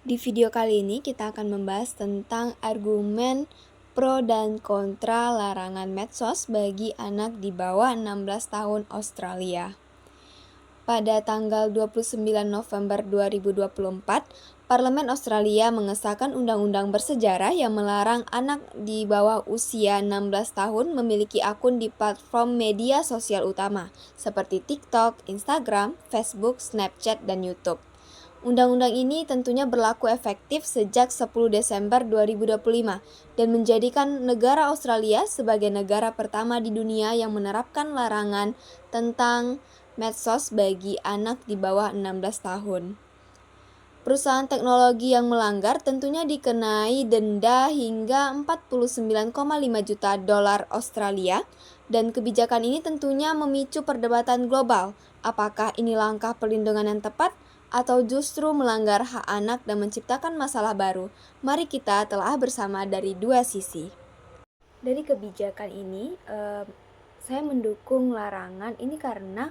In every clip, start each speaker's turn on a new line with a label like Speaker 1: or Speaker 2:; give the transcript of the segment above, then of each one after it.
Speaker 1: Di video kali ini kita akan membahas tentang argumen pro dan kontra larangan medsos bagi anak di bawah 16 tahun Australia. Pada tanggal 29 November 2024, Parlemen Australia mengesahkan undang-undang bersejarah yang melarang anak di bawah usia 16 tahun memiliki akun di platform media sosial utama seperti TikTok, Instagram, Facebook, Snapchat, dan YouTube. Undang-undang ini tentunya berlaku efektif sejak 10 Desember 2025 dan menjadikan negara Australia sebagai negara pertama di dunia yang menerapkan larangan tentang medsos bagi anak di bawah 16 tahun. Perusahaan teknologi yang melanggar tentunya dikenai denda hingga 49,5 juta dolar Australia, dan kebijakan ini tentunya memicu perdebatan global. Apakah ini langkah perlindungan yang tepat atau justru melanggar hak anak dan menciptakan masalah baru? Mari kita telah bersama dari dua sisi. Dari kebijakan ini, saya mendukung larangan ini karena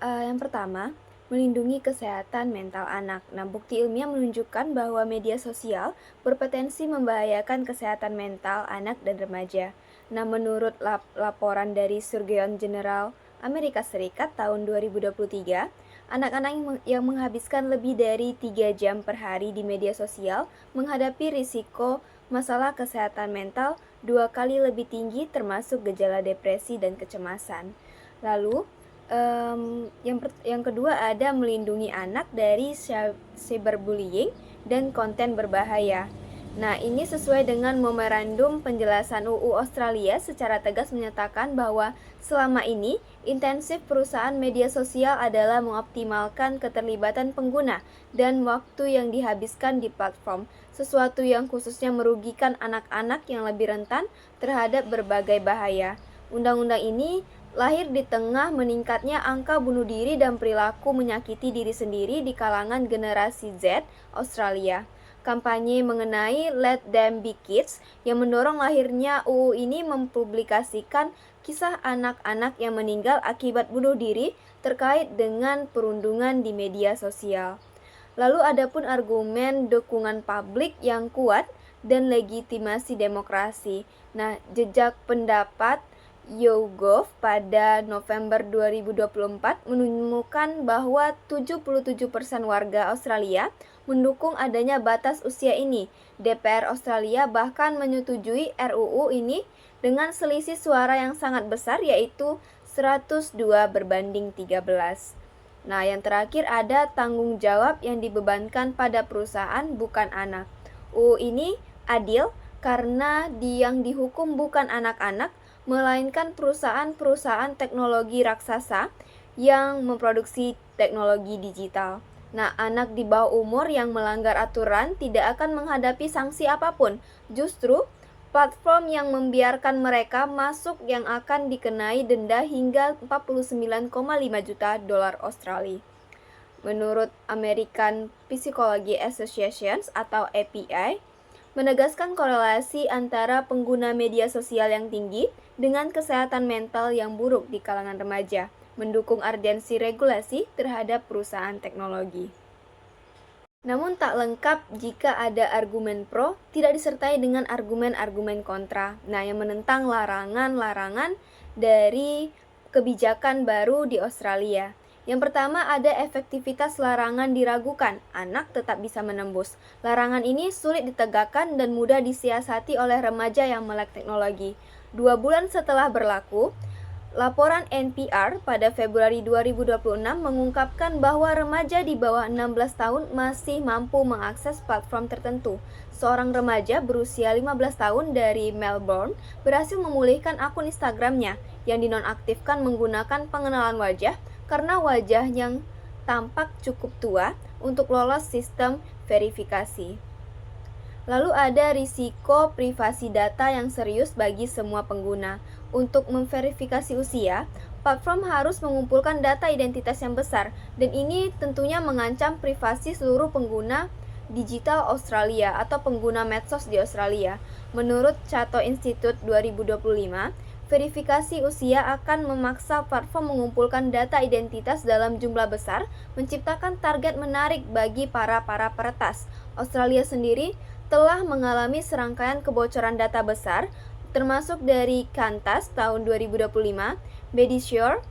Speaker 1: yang pertama, melindungi kesehatan mental anak. Nah, bukti ilmiah menunjukkan bahwa media sosial berpotensi membahayakan kesehatan mental anak dan remaja. Nah, menurut laporan dari Surgeon General Amerika Serikat tahun 2023, anak-anak yang menghabiskan lebih dari 3 jam per hari di media sosial menghadapi risiko masalah kesehatan mental 2 kali lebih tinggi, termasuk gejala depresi dan kecemasan. Lalu, yang kedua ada melindungi anak dari cyberbullying dan konten berbahaya. Nah, ini sesuai dengan memorandum penjelasan UU Australia secara tegas menyatakan bahwa selama ini intensif perusahaan media sosial adalah mengoptimalkan keterlibatan pengguna dan waktu yang dihabiskan di platform, sesuatu yang khususnya merugikan anak-anak yang lebih rentan terhadap berbagai bahaya. Undang-undang ini lahir di tengah meningkatnya angka bunuh diri dan perilaku menyakiti diri sendiri di kalangan generasi Z Australia. Kampanye mengenai Let Them Be Kids yang mendorong lahirnya UU ini mempublikasikan kisah anak-anak yang meninggal akibat bunuh diri terkait dengan perundungan di media sosial. Lalu adapun argumen dukungan publik yang kuat dan legitimasi demokrasi. Nah, jejak pendapat YouGov pada November 2024 menemukan bahwa 77% warga Australia mendukung adanya batas usia ini. DPR Australia bahkan menyetujui RUU ini dengan selisih suara yang sangat besar, yaitu 102 berbanding 13. Nah, yang terakhir ada tanggung jawab yang dibebankan pada perusahaan, bukan anak. UU ini adil karena yang dihukum bukan anak-anak, melainkan perusahaan-perusahaan teknologi raksasa yang memproduksi teknologi digital. Nah, anak di bawah umur yang melanggar aturan tidak akan menghadapi sanksi apapun. Justru, platform yang membiarkan mereka masuk yang akan dikenai denda hingga 49,5 juta dolar Australia. Menurut American Psychology Association atau API, menegaskan korelasi antara pengguna media sosial yang tinggi dengan kesehatan mental yang buruk di kalangan remaja, mendukung urgensi regulasi terhadap perusahaan teknologi. Namun tak lengkap jika ada argumen pro, tidak disertai dengan argumen-argumen kontra. Nah, yang menentang larangan-larangan dari kebijakan baru di Australia. Yang pertama, ada efektivitas larangan diragukan, anak tetap bisa menembus. Larangan ini sulit ditegakkan dan mudah disiasati oleh remaja yang melek teknologi. 2 bulan setelah berlaku, laporan NPR pada Februari 2026 mengungkapkan bahwa remaja di bawah 16 tahun masih mampu mengakses platform tertentu. Seorang remaja berusia 15 tahun dari Melbourne berhasil memulihkan akun Instagramnya yang dinonaktifkan menggunakan pengenalan wajah karena wajah yang tampak cukup tua untuk lolos sistem verifikasi. Lalu ada risiko privasi data yang serius bagi semua pengguna. Untuk memverifikasi usia, platform harus mengumpulkan data identitas yang besar, dan ini tentunya mengancam privasi seluruh pengguna digital Australia atau pengguna medsos di Australia. Menurut Cato Institute 2025, Verifikasi usia akan memaksa platform mengumpulkan data identitas dalam jumlah besar, menciptakan target menarik bagi para peretas. Australia sendiri telah mengalami serangkaian kebocoran data besar, termasuk dari Qantas tahun 2025, Medisure,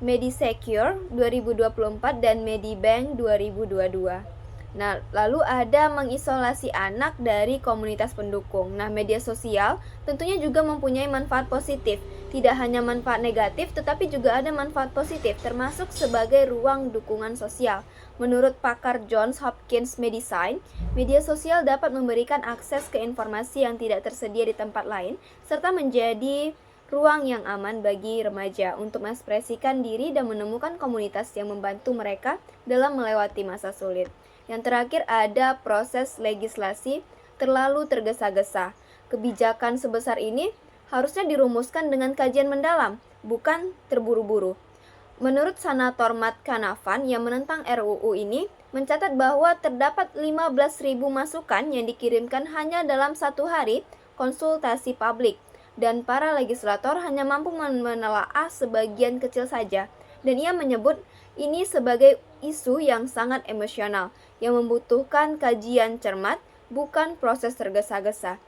Speaker 1: Medisecure 2024, dan Medibank 2022. Nah, lalu ada mengisolasi anak dari komunitas pendukung. Nah, media sosial tentunya juga mempunyai manfaat positif. Tidak hanya manfaat negatif, tetapi juga ada manfaat positif, termasuk sebagai ruang dukungan sosial. Menurut pakar Johns Hopkins Medicine, media sosial dapat memberikan akses ke informasi yang tidak tersedia di tempat lain, serta menjadi ruang yang aman bagi remaja untuk mengekspresikan diri dan menemukan komunitas yang membantu mereka dalam melewati masa sulit. Yang terakhir ada proses legislasi terlalu tergesa-gesa. Kebijakan sebesar ini harusnya dirumuskan dengan kajian mendalam, bukan terburu-buru. Menurut Senator Matt Canavan yang menentang RUU ini, mencatat bahwa terdapat 15.000 masukan yang dikirimkan hanya dalam satu hari konsultasi publik, dan para legislator hanya mampu menelaah sebagian kecil saja. Dan ia menyebut ini sebagai isu yang sangat emosional, yang membutuhkan kajian cermat, bukan proses tergesa-gesa.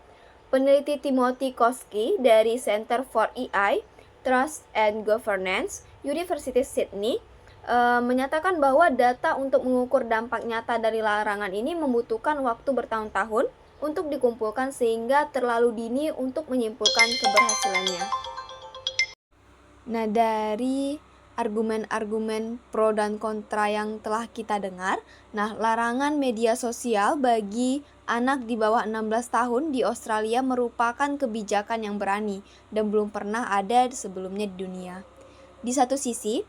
Speaker 1: Peneliti Timothy Koski dari Center for AI, Trust and Governance, University Sydney, menyatakan bahwa data untuk mengukur dampak nyata dari larangan ini membutuhkan waktu bertahun-tahun untuk dikumpulkan sehingga terlalu dini untuk menyimpulkan keberhasilannya. Nah, dari argumen-argumen pro dan kontra yang telah kita dengar, nah, larangan media sosial bagi anak di bawah 16 tahun di Australia merupakan kebijakan yang berani dan belum pernah ada sebelumnya di dunia. Di satu sisi,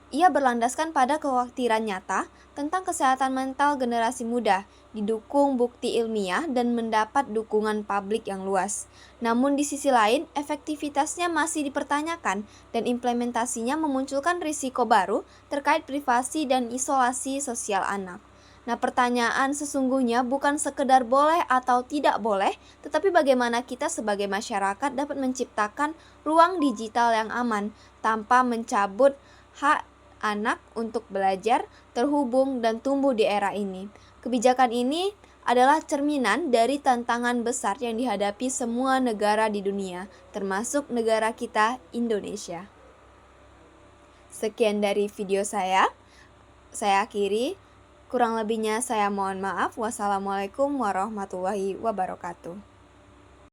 Speaker 1: ia berlandaskan pada kekhawatiran nyata tentang kesehatan mental generasi muda, didukung bukti ilmiah dan mendapat dukungan publik yang luas. Namun di sisi lain, efektivitasnya masih dipertanyakan dan implementasinya memunculkan risiko baru terkait privasi dan isolasi sosial anak. Nah, pertanyaan sesungguhnya bukan sekedar boleh atau tidak boleh, tetapi bagaimana kita sebagai masyarakat dapat menciptakan ruang digital yang aman tanpa mencabut hak anak untuk belajar, terhubung, dan tumbuh di era ini. Kebijakan ini adalah cerminan dari tantangan besar yang dihadapi semua negara di dunia, termasuk negara kita, Indonesia. Sekian dari video saya akhiri. Kurang lebihnya saya mohon maaf. Wassalamualaikum warahmatullahi wabarakatuh.